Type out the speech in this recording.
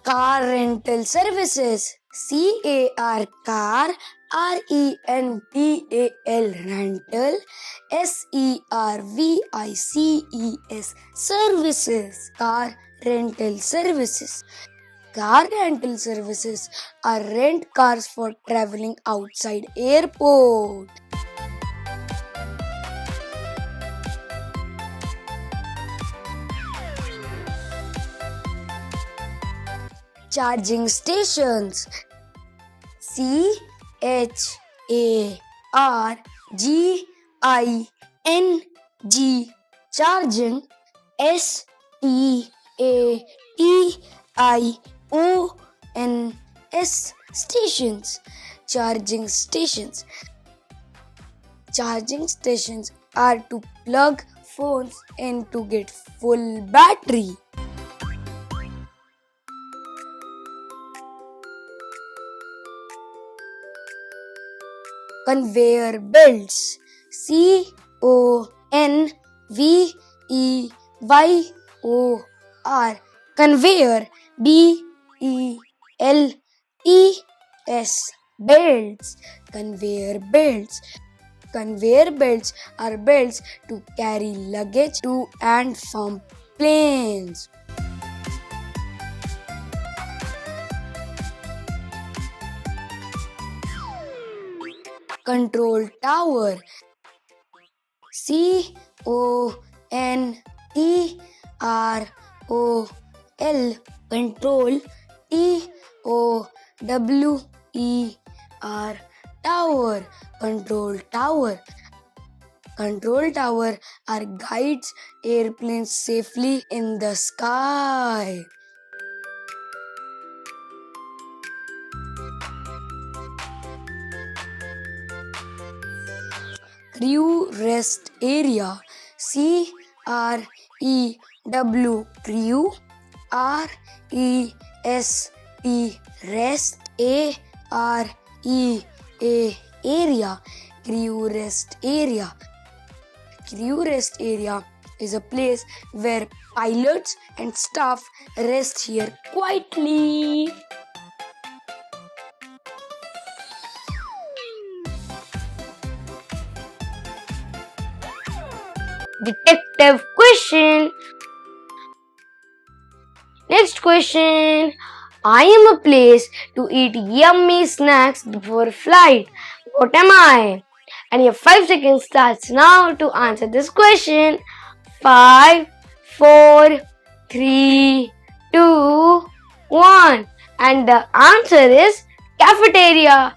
Car rental services. CAR car, RENTAL rental, SERVICES services. Car rental services. Car rental services are rent cars for traveling outside airport. Charging stations. CHARGING. Charging. STATIONS. Stations. Charging stations. Charging stations are to plug phones in to get full battery. Conveyor belts. CONVEYOR. Conveyor. BELTS. Belts. Conveyor belts. Conveyor belts are belts to carry luggage to and from planes. Control tower. CONTROL. Control. TOWER. Tower. Control tower. Control tower are guides airplanes safely in the sky. Crew rest area. CREW. Crew. REST. Rest. AREA. Area. Crew rest area. Crew rest area is a place where pilots and staff rest here quietly. Detective question. Next question. I am a place to eat yummy snacks before flight. What am I? And your 5 seconds starts now to answer this question. 5, 4, 3, 2, 1. And the answer is cafeteria.